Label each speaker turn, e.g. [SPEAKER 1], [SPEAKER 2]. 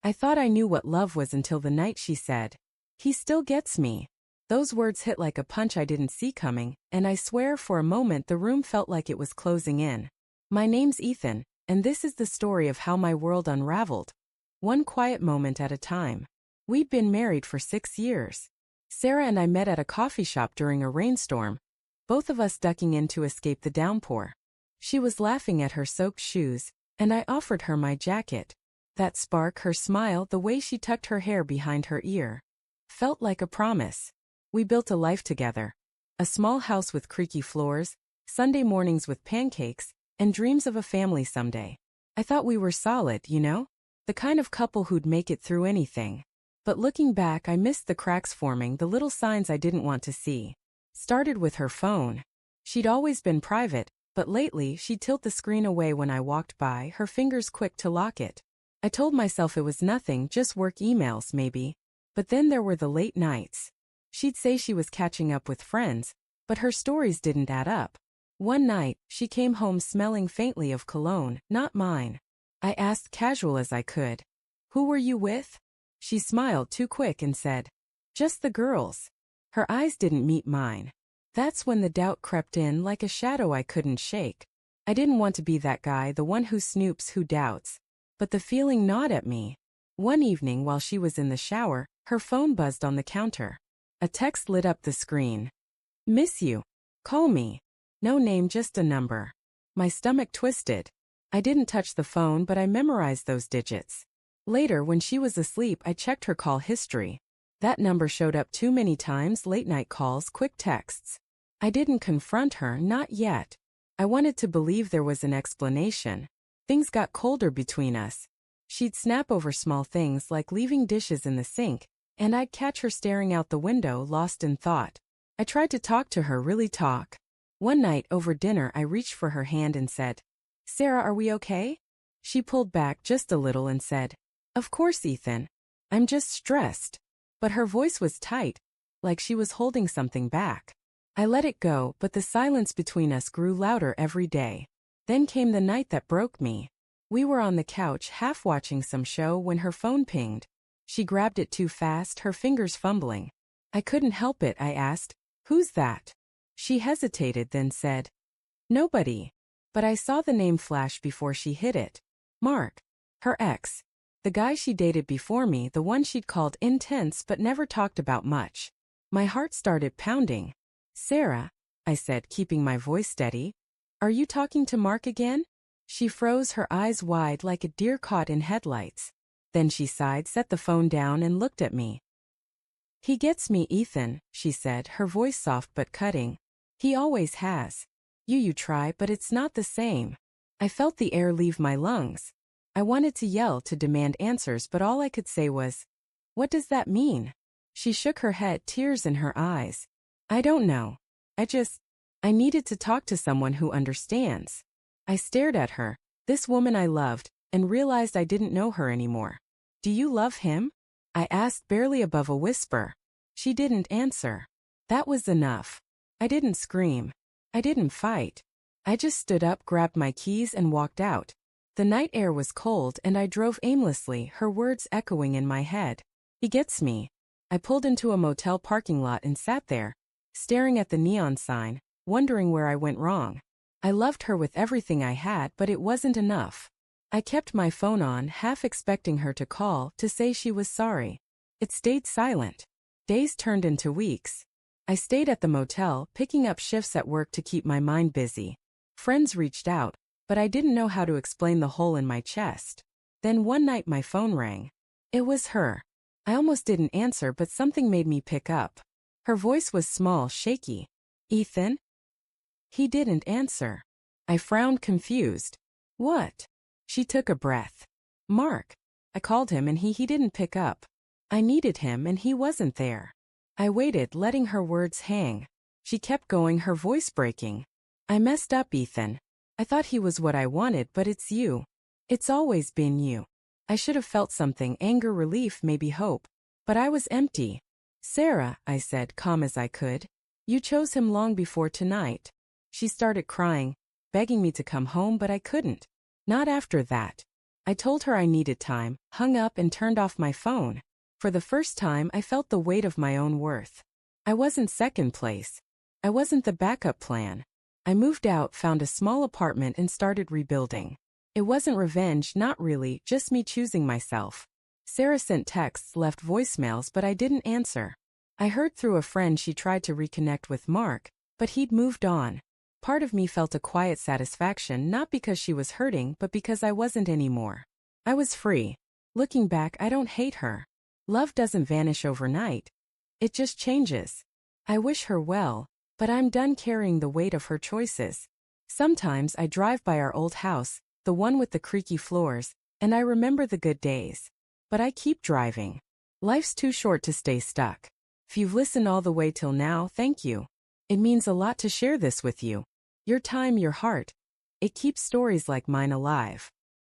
[SPEAKER 1] I thought I knew what love was until the night she said, "He still gets me." Those words hit like a punch I didn't see coming, and I swear for a moment the room felt like it was closing in. My name's Ethan, and this is the story of how my world unraveled, one quiet moment at a time. We'd been married for 6 years. Sarah and I met at a coffee shop during a rainstorm, both of us ducking in to escape the downpour. She was laughing at her soaked shoes, and I offered her my jacket. That spark, her smile, the way she tucked her hair behind her ear, felt like a promise. We built a life together. A small house with creaky floors, Sunday mornings with pancakes, and dreams of a family someday. I thought we were solid, you know? The kind of couple who'd make it through anything. But looking back, I missed the cracks forming, the little signs I didn't want to see. Started with her phone. She'd always been private, but lately she'd tilt the screen away when I walked by, her fingers quick to lock it. I told myself it was nothing, just work emails maybe. But then there were the late nights. She'd say she was catching up with friends, but her stories didn't add up. One night, she came home smelling faintly of cologne, not mine. I asked casual as I could, "Who were you with?" She smiled too quick and said, "Just the girls." Her eyes didn't meet mine. That's when the doubt crept in like a shadow I couldn't shake. I didn't want to be that guy, the one who snoops, who doubts. But the feeling gnawed at me. One evening while she was in the shower, her phone buzzed on the counter. A text lit up the screen. "Miss you. Call me." No name, just a number. My stomach twisted. I didn't touch the phone, but I memorized those digits. Later, when she was asleep, I checked her call history. That number showed up too many times, late-night calls, quick texts. I didn't confront her, not yet. I wanted to believe there was an explanation. Things got colder between us. She'd snap over small things like leaving dishes in the sink, and I'd catch her staring out the window, lost in thought. I tried to talk to her, really talk. One night, over dinner, I reached for her hand and said, "Sarah, are we okay?" She pulled back just a little and said, "Of course, Ethan. I'm just stressed." But her voice was tight, like she was holding something back. I let it go, but the silence between us grew louder every day. Then came the night that broke me. We were on the couch, half watching some show, when her phone pinged. She grabbed it too fast, her fingers fumbling. I couldn't help it. I asked, "Who's that?" She hesitated, then said, "Nobody." But I saw the name flash before she hit it. Mark. Her ex. The guy she dated before me, the one she'd called intense but never talked about much. My heart started pounding. "Sarah," I said, keeping my voice steady, "are you talking to Mark again?" She froze, her eyes wide like a deer caught in headlights. Then she sighed, set the phone down, and looked at me. "He gets me, Ethan," she said, her voice soft but cutting. "He always has. You try, but it's not the same." I felt the air leave my lungs. I wanted to yell, to demand answers, but all I could say was, "What does that mean?" She shook her head, tears in her eyes. "I don't know. I needed to talk to someone who understands." I stared at her, this woman I loved, and realized I didn't know her anymore. "Do you love him?" I asked, barely above a whisper. She didn't answer. That was enough. I didn't scream. I didn't fight. I just stood up, grabbed my keys, and walked out. The night air was cold, and I drove aimlessly, her words echoing in my head. "He gets me." I pulled into a motel parking lot and sat there, staring at the neon sign, wondering where I went wrong. I loved her with everything I had, but it wasn't enough. I kept my phone on, half expecting her to call, to say she was sorry. It stayed silent. Days turned into weeks. I stayed at the motel, picking up shifts at work to keep my mind busy. Friends reached out, but I didn't know how to explain the hole in my chest. Then one night my phone rang. It was her. I almost didn't answer, but something made me pick up. Her voice was small, shaky. "Ethan?" He didn't answer. I frowned, confused. "What?" She took a breath. "Mark." I called him and he didn't pick up. I needed him and he wasn't there. I waited, letting her words hang. She kept going, her voice breaking. "I messed up, Ethan. I thought he was what I wanted, but it's you. It's always been you." I should have felt something, anger, relief, maybe hope. But I was empty. "Sarah," I said, calm as I could, "you chose him long before tonight." She started crying, begging me to come home, but I couldn't. Not after that. I told her I needed time, hung up and turned off my phone. For the first time, I felt the weight of my own worth. I wasn't second place. I wasn't the backup plan. I moved out, found a small apartment and started rebuilding. It wasn't revenge, not really, just me choosing myself. Sarah sent texts, left voicemails, but I didn't answer. I heard through a friend she tried to reconnect with Mark, but he'd moved on. Part of me felt a quiet satisfaction, not because she was hurting, but because I wasn't anymore. I was free. Looking back, I don't hate her. Love doesn't vanish overnight. It just changes. I wish her well, but I'm done carrying the weight of her choices. Sometimes I drive by our old house, the one with the creaky floors, and I remember the good days. But I keep driving. Life's too short to stay stuck. If you've listened all the way till now, thank you. It means a lot to share this with you. Your time, your heart. It keeps stories like mine alive.